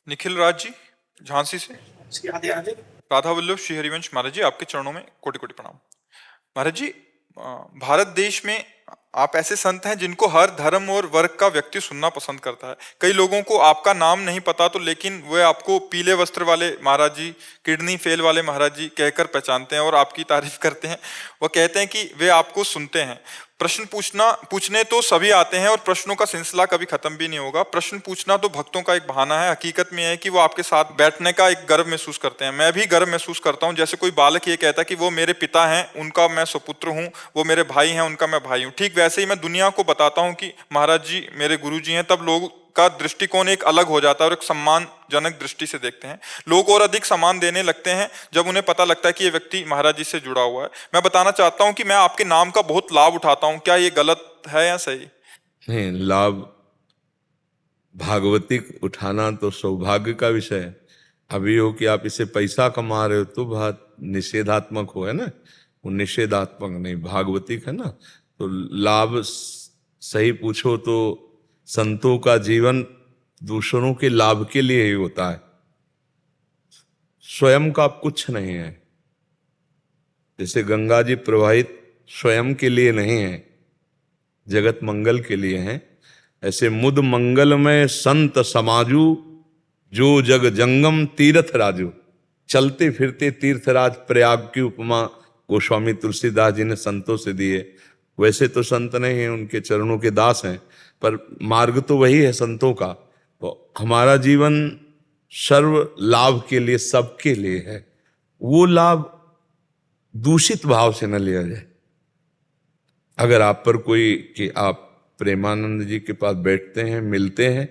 निखिल राज जी, झांसी से। श्री राधे राधे। राधा वल्लभ श्री हरिवंश महाराज जी, आपके चरणों में कोटि कोटि प्रणाम। महाराज जी, भारत देश में आप ऐसे संत हैं जिनको हर धर्म और वर्ग का व्यक्ति सुनना पसंद करता है। कई लोगों को आपका नाम नहीं पता तो लेकिन वे आपको पीले वस्त्र वाले महाराज जी, किडनी फेल वाले महाराज जी कहकर पहचानते हैं और आपकी तारीफ करते हैं। वह कहते हैं कि वे आपको सुनते हैं। प्रश्न पूछने तो सभी आते हैं और प्रश्नों का सिलसिला कभी खत्म भी नहीं होगा। प्रश्न पूछना तो भक्तों का एक बहाना है, हकीकत में है कि वो आपके साथ बैठने का एक गर्व महसूस करते हैं। मैं भी गर्व महसूस करता हूं, जैसे कोई बालक ये कहता है कि वो मेरे पिता हैं, उनका मैं सुपुत्र हूं, वो मेरे भाई हैं, उनका मैं भाई हूं। ठीक वैसे ही मैं दुनिया को बताता हूं कि महाराज जी मेरे गुरु जी हैं, तब लोग का दृष्टिकोण एक अलग हो जाता है और एक सम्मानजनक दृष्टि से देखते हैं। लोग और अधिक सम्मान देने लगते हैं जब उन्हें पता लगता है कि ये व्यक्ति महाराज जी से जुड़ा हुआ है। मैं बताना चाहता हूं कि मैं आपके नाम का बहुत लाभ उठाता हूं। क्या ये गलत है या सही? नहीं, लाभ भागवतिक उठाना तो सौभाग्य का विषय है। अभी हो कि आप इसे पैसा कमा रहे हो तो बात निषेधात्मक हो, है ना। वो निषेधात्मक नहीं, भागवतिक है ना। तो लाभ सही पूछो तो संतों का जीवन दूसरों के लाभ के लिए ही होता है, स्वयं का कुछ नहीं है। जैसे गंगा जी प्रवाहित स्वयं के लिए नहीं है, जगत मंगल के लिए हैं। ऐसे मुद मंगलमय संत समाजू, जो जग जंगम तीर्थ राजू। चलते फिरते तीर्थराज प्रयाग की उपमा गोस्वामी तुलसीदास जी ने संतों से दी है। वैसे तो संत नहीं है, उनके चरणों के दास हैं, पर मार्ग तो वही है संतों का। तो हमारा जीवन सर्व लाभ के लिए, सबके लिए है। वो लाभ दूषित भाव से न लिया जाए। अगर आप पर कोई कि आप प्रेमानंद जी के पास बैठते हैं, मिलते हैं,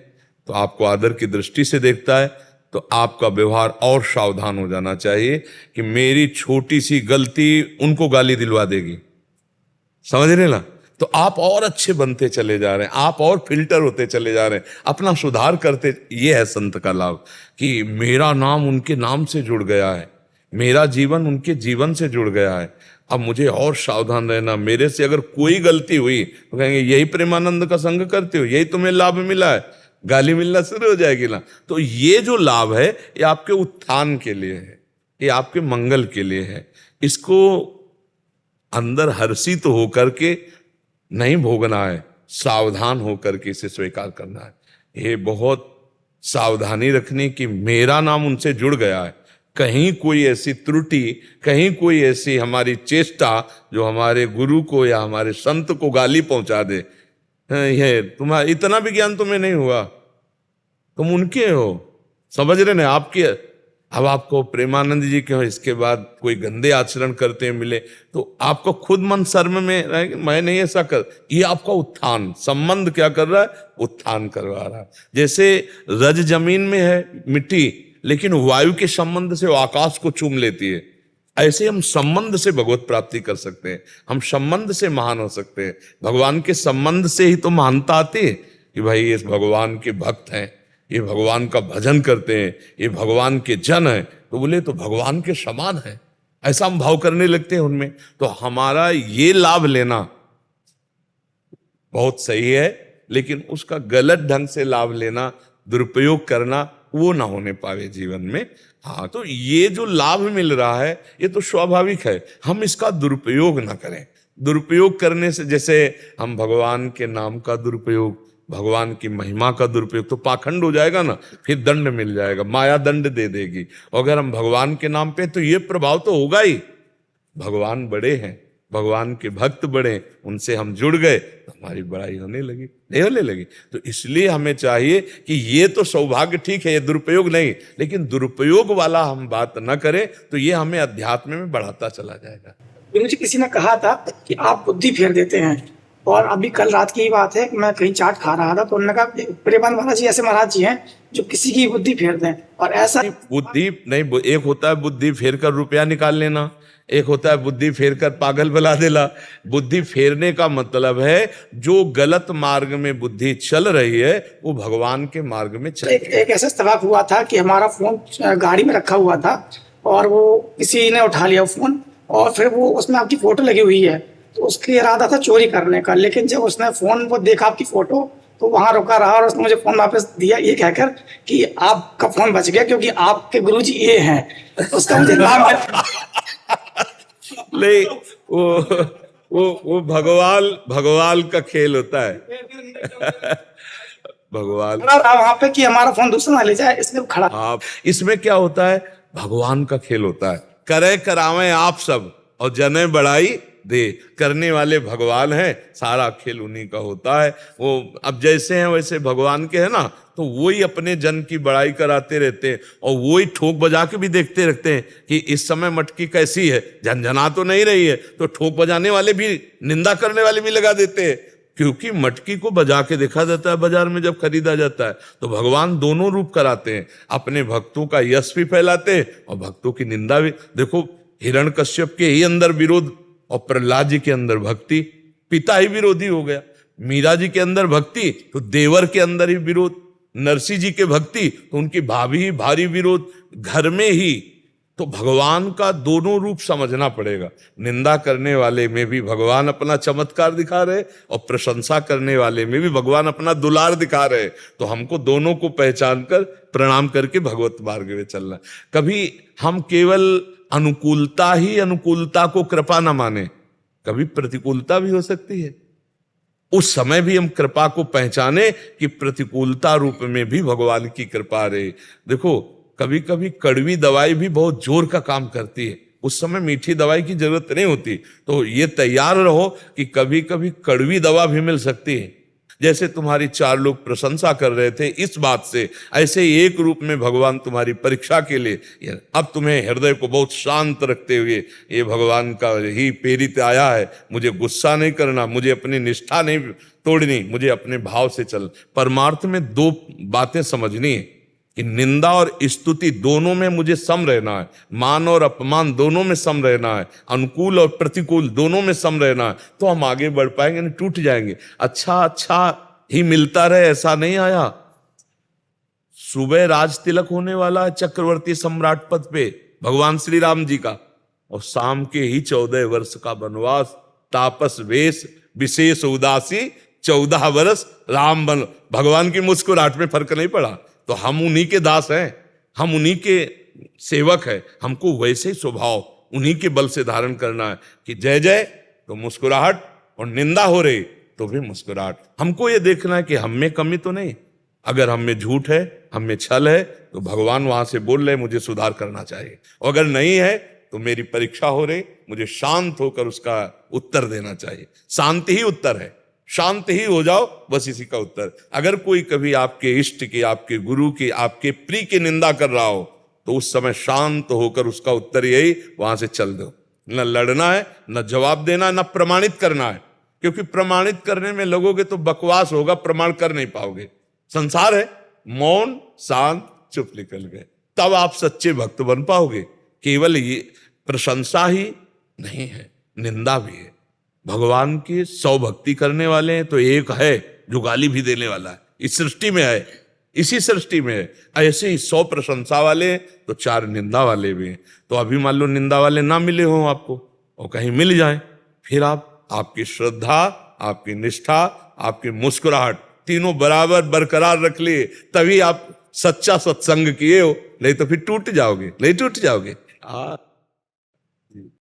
तो आपको आदर की दृष्टि से देखता है, तो आपका व्यवहार और सावधान हो जाना चाहिए कि मेरी छोटी सी गलती उनको गाली दिलवा देगी। समझ रहे ना। तो आप और अच्छे बनते चले जा रहे हैं, आप और फिल्टर होते चले जा रहे हैं, अपना सुधार करते। ये है संत का लाभ कि मेरा नाम उनके नाम से जुड़ गया है, मेरा जीवन उनके जीवन से जुड़ गया है। अब मुझे और सावधान रहना। मेरे से अगर कोई गलती हुई तो कहेंगे यही प्रेमानंद का संग करते हो, यही तुम्हें लाभ मिला है, गाली मिलना शुरू हो जाएगी ना। तो ये जो लाभ है ये आपके उत्थान के लिए है, ये आपके मंगल के लिए है। इसको अंदर हर्षित होकर के नहीं भोगना है, सावधान होकर के इसे स्वीकार करना है। ये बहुत सावधानी रखनी कि मेरा नाम उनसे जुड़ गया है। कहीं कोई ऐसी त्रुटि, कहीं कोई ऐसी हमारी चेष्टा जो हमारे गुरु को या हमारे संत को गाली पहुंचा दे, ये तुम्हारा इतना भी ज्ञान तुम्हें नहीं हुआ, तुम उनके हो, समझ रहे ना, आपके। अब आपको प्रेमानंद जी के हो, इसके बाद कोई गंदे आचरण करते मिले तो आपको खुद मन शर्म में रहे, मैं नहीं ऐसा कर। ये आपका उत्थान, संबंध क्या कर रहा है? उत्थान करवा रहा है। जैसे रज जमीन में है मिट्टी, लेकिन वायु के संबंध से वो आकाश को चूम लेती है। ऐसे हम संबंध से भगवत प्राप्ति कर सकते हैं, हम संबंध से महान हो सकते हैं। भगवान के संबंध से ही तो महानता आती है कि भाई ये भगवान के भक्त हैं, ये भगवान का भजन करते हैं, ये भगवान के जन हैं, तो बोले तो भगवान के समान है, ऐसा हम भाव करने लगते हैं उनमें। तो हमारा ये लाभ लेना बहुत सही है, लेकिन उसका गलत ढंग से लाभ लेना, दुरुपयोग करना, वो ना होने पावे जीवन में। हाँ, तो ये जो लाभ मिल रहा है ये तो स्वाभाविक है, हम इसका दुरुपयोग ना करें। दुरुपयोग करने से, जैसे हम भगवान के नाम का दुरुपयोग, भगवान की महिमा का दुरुपयोग, तो पाखंड हो जाएगा ना, फिर दंड मिल जाएगा, माया दंड दे देगी। और अगर हम भगवान के नाम पे, तो ये प्रभाव तो होगा ही। भगवान बड़े हैं, भगवान के भक्त बड़े, उनसे हम जुड़ गए तो हमारी बड़ाई होने लगी, नहीं होने लगी। तो इसलिए हमें चाहिए कि ये तो सौभाग्य ठीक है, ये दुरुपयोग नहीं, लेकिन दुरुपयोग वाला हम बात न करें, तो ये हमें अध्यात्म में बढ़ाता चला जाएगा। मुझे किसी ने कहा था कि आप बुद्धि फेर देते हैं, और अभी कल रात की बात है, मैं कहीं चाट खा रहा था तो उन्होंने कहा प्रेमानंद महाराज जी ऐसे महाराज जी हैं जो किसी की बुद्धि फेर दें। और ऐसा बुद्धि नहीं, एक होता है बुद्धि फेर कर रुपया निकाल लेना, एक होता है बुद्धि फेर कर पागल बना देना। बुद्धि फेरने का मतलब है जो गलत मार्ग में बुद्धि चल रही है वो भगवान के मार्ग में चल। एक ऐसा इत्तेफाक हुआ था कि हमारा फोन गाड़ी में रखा हुआ था और वो किसी ने उठा लिया फोन, और फिर वो उसमें आपकी फोटो लगी हुई है, तो उसके इरादा था चोरी करने का। लेकिन जब उसने फोन वो देखा आपकी फोटो, तो वहां रुका रहा और उसने मुझे फोन वापस दिया ये कहकर कि आपका फोन बच गया क्योंकि आपके गुरुजी ये हैं। उसका मुझे नाम नहीं, वो भगवान का खेल होता है। भगवान रहा वहां पे कि हमारा फोन दूसरा ना ले जाए, इसलिए वो खड़ा। आप इसमें क्या होता है, भगवान का खेल होता है। करे करावे आप सब और जने बढ़ाई दे, करने वाले भगवान हैं, सारा खेल उन्हीं का होता है। वो अब जैसे हैं वैसे भगवान के हैं ना, तो वही अपने जन की बड़ाई कराते रहते हैं और वही ठोक बजा के भी देखते रहते हैं कि इस समय मटकी कैसी है, झनझना तो नहीं रही है। तो ठोक बजाने वाले भी, निंदा करने वाले भी लगा देते हैं, क्योंकि मटकी को बजा के देखा जाता है बाजार में जब खरीदा जाता है। तो भगवान दोनों रूप कराते हैं, अपने भक्तों का यश भी फैलाते हैं और भक्तों की निंदा भी। देखो हिरण्यकश्यप के ही अंदर विरोध और प्रहलाद जी के अंदर भक्ति, पिता ही विरोधी हो गया। मीरा जी के अंदर भक्ति तो देवर के अंदर ही विरोध, नरसिंह जी के भक्ति तो उनकी भाभी ही भारी विरोध, घर में ही। तो भगवान का दोनों रूप समझना पड़ेगा। निंदा करने वाले में भी भगवान अपना चमत्कार दिखा रहे और प्रशंसा करने वाले में भी भगवान अपना दुलार दिखा रहे। तो हमको दोनों को पहचान कर प्रणाम करके भगवत मार्ग में चलना। कभी हम केवल अनुकूलता ही अनुकूलता को कृपा न माने, कभी प्रतिकूलता भी हो सकती है। उस समय भी हम कृपा को पहचाने कि प्रतिकूलता रूप में भी भगवान की कृपा रहे। देखो कभी कभी कड़वी दवाई भी बहुत जोर का काम करती है, उस समय मीठी दवाई की जरूरत नहीं होती। तो ये तैयार रहो कि कभी कभी कड़वी दवा भी मिल सकती है। जैसे तुम्हारी 4 लोग प्रशंसा कर रहे थे इस बात से, ऐसे ही एक रूप में भगवान तुम्हारी परीक्षा के लिए अब तुम्हें हृदय को बहुत शांत रखते हुए, ये भगवान का ही प्रेरित आया है, मुझे गुस्सा नहीं करना, मुझे अपनी निष्ठा नहीं तोड़नी, मुझे अपने भाव से चल। परमार्थ में 2 बातें समझनी है कि निंदा और स्तुति दोनों में मुझे सम रहना है, मान और अपमान दोनों में सम रहना है, अनुकूल और प्रतिकूल दोनों में सम रहना है। तो हम आगे बढ़ पाएंगे, नहीं टूट जाएंगे। अच्छा ही मिलता रहे ऐसा नहीं आया। सुबह राज तिलक होने वाला है चक्रवर्ती सम्राट पद पे भगवान श्री राम जी का, और शाम के ही 14 वर्ष का वनवास, तापस वेश, विशेष उदासी, 14 वर्ष राम बन। भगवान की मुस्कुराहट में फर्क नहीं पड़ा। तो हम उन्हीं के दास हैं, हम उन्हीं के सेवक हैं। हमको वैसे ही स्वभाव उन्हीं के बल से धारण करना है कि जय जय तो मुस्कुराहट और निंदा हो रही तो भी मुस्कुराहट। हमको ये देखना है कि हम में कमी तो नहीं। अगर हम में झूठ है, हम में छल है, तो भगवान वहां से बोल रहे मुझे सुधार करना चाहिए। और अगर नहीं है तो मेरी परीक्षा हो रही, मुझे शांत होकर उसका उत्तर देना चाहिए। शांति ही उत्तर है, शांत ही हो जाओ, बस इसी का उत्तर। अगर कोई कभी आपके इष्ट की, आपके गुरु की, आपके प्रिय की निंदा कर रहा हो तो उस समय शांत होकर उसका उत्तर यही, वहां से चल दो। न लड़ना है, न जवाब देना, न प्रमाणित करना है, क्योंकि प्रमाणित करने में लगोगे तो बकवास होगा, प्रमाण कर नहीं पाओगे। संसार है मौन, शांत, चुप निकल गए, तब आप सच्चे भक्त बन पाओगे। केवल ये प्रशंसा ही नहीं है, निंदा भी है। भगवान की 100 भक्ति करने वाले हैं तो एक है जो गाली भी देने वाला है, इस सृष्टि में है, इसी सृष्टि में है। ऐसे ही 100 प्रशंसा वाले हैं तो 4 निंदा वाले भी हैं। तो अभी मान लो निंदा वाले ना मिले हो आपको और कहीं मिल जाए, फिर आपकी श्रद्धा, आपकी निष्ठा, आपकी मुस्कुराहट तीनों बराबर बरकरार रख लिए, तभी आप सच्चा सत्संग किए हो। नहीं तो फिर टूट जाओगे, नहीं टूट जाओगे।